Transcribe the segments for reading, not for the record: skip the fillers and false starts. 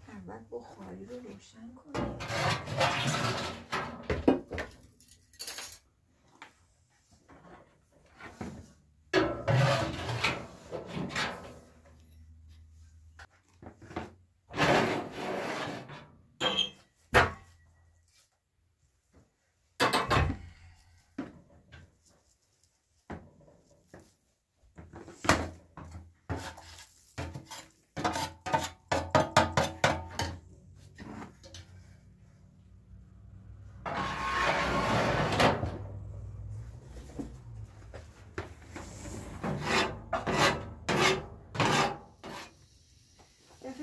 اول بخاری رو روشن کنیم.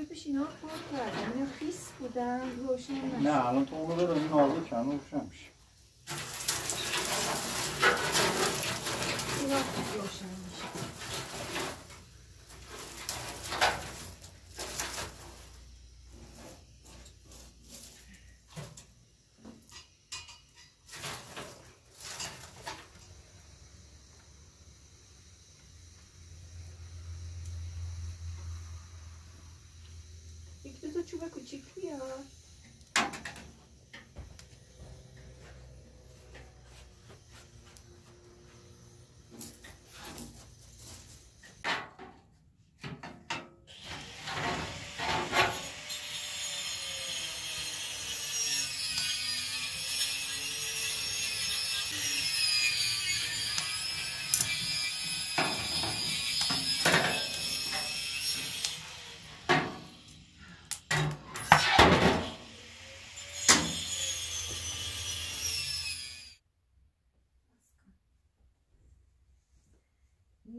پیش اینا کار کردم، اینا خیس بودن روشن نشد. نه الان تو اونو برو این نازو کم روشن میشه. اینا روشن میشه. یک دو تا چوب کوچیک بیار.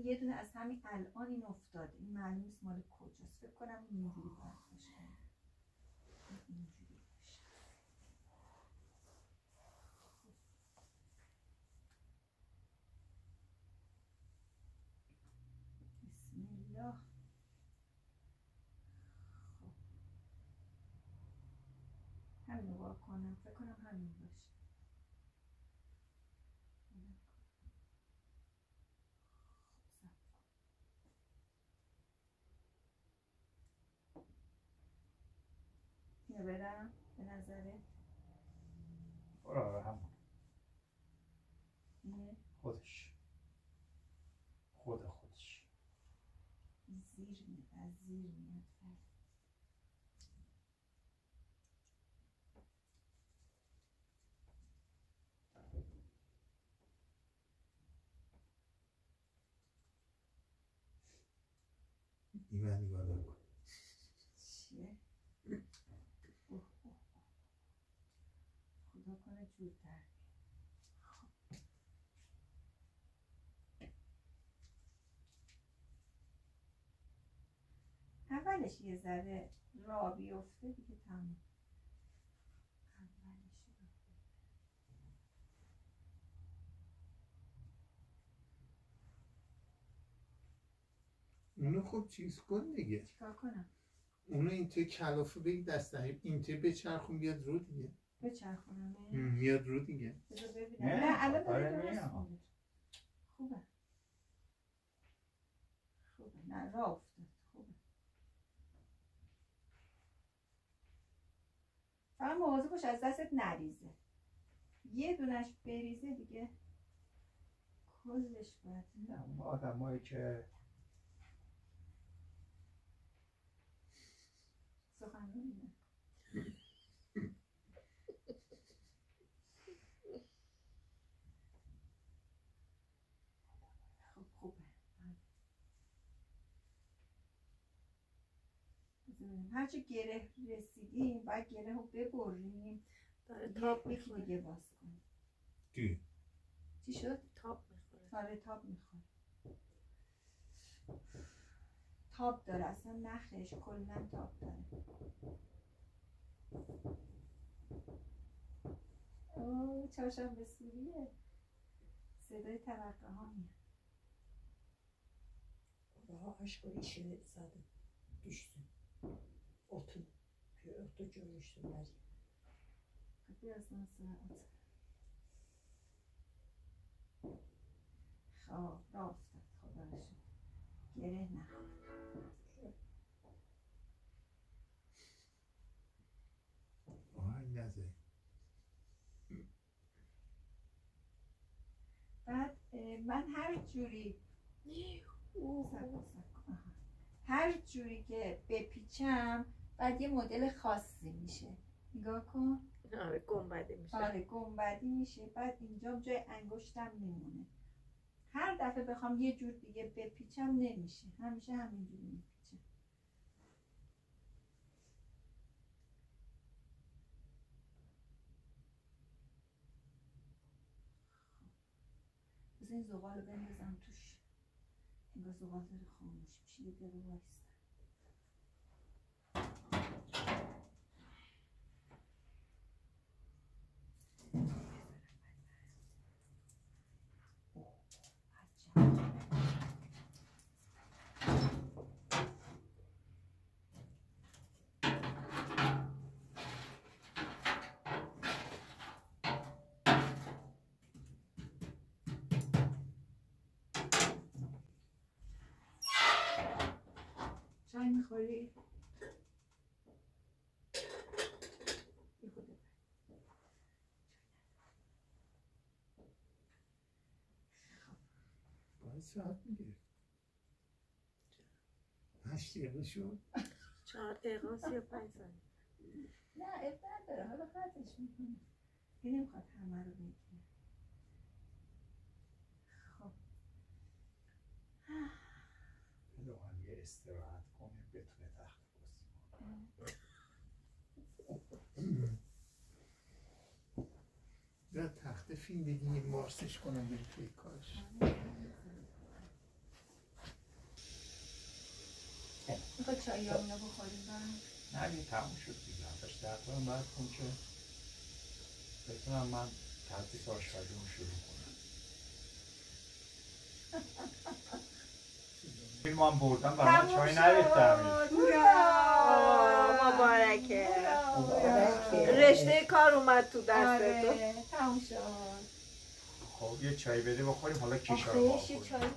یه دونه از همین الان این افتاده، این معلوم نیست مال کجاست. فکر کنم اینجوری باید باشه. اینجوری باشه. بسم الله. خب همین رو باید کنم. فکر کنم همین باشه. اینو برم به نظرت؟ آره همون اینه؟ خودش خودش زیر میاد، از زیر میاد. این نگاه نکن. چیه؟ خدا کنه جورتر. اولش یه ذره راه بیفته دیگه تموم. اونو خب چیز کن دیگه. چیکار کنم؟ اونو این توی کلافه بگی دست دهیم این توی بچرخون بیاد رو دیگه. بچرخونم میاد رو دیگه. بذار ببینم. نه الان داره درست میاد. خوبه. خوبه. نه راه افتاد. خوبه. فقط مواظب باش از دستت نریزه. یه دونش بریزه دیگه کلش باید. نه اون آدمایی که سخنرانی خب خوبه. هرچه گره رسیدیم باید گره رو ببریم. داره تاب میخوره. دیگه باز کنیم. چی شد؟ تاب میخوره. آره تاب میخوره. تاب داره اصلا نخش کلن تاب داره. اوه چهارشنبه سوریه. صدای ترقه ها میاد. Daha aşk o işe zaten düştü. Otu. Köfte gömmüştüler. Birazdan ساعت خب راه افتاد خدا رو شکر گره نخورد آهنگ نزه. بعد من هر جوری هر جوری که بپیچم بعد یه مدل خاصی میشه نگاه کن آره گنبدی میشه. آره گنبدی میشه بعد اینجا جای انگشتم میمونه هر دفعه بخوام یه جور دیگه بپیچم نمیشه همیشه همینجوری میپیچم بذار این زغال رو بندازم توش انگار زغال داره خاموش میشه یه دقیقه وایستا چای میخوری؟ باید ساعت میگه 8 دقیقه شد 4 دقیقه و 35 ثانیه. نه اب نداره حالا قطعش میکنه این نمیخواد همه رو بگیره خب لوحان یه استراحت کنه بتونه تخت بازی کنه. یا تخت فیلم دیگه مارسش کنم بریم توی کارش. میخواد چایی همونو بخوریم نه دیگه تموم شد دیگه 7 دقیقه بعد کن که بتونم من تدریس آشپزیمو شروع کنم. فیلم هم بردم برای من چای نریختم. مبارکه. مبارکه. رشته کار اومد تو دست تو. آره تموم شد خب یه چای بده بخوریم حالا کیشا رو آخه یه باز چای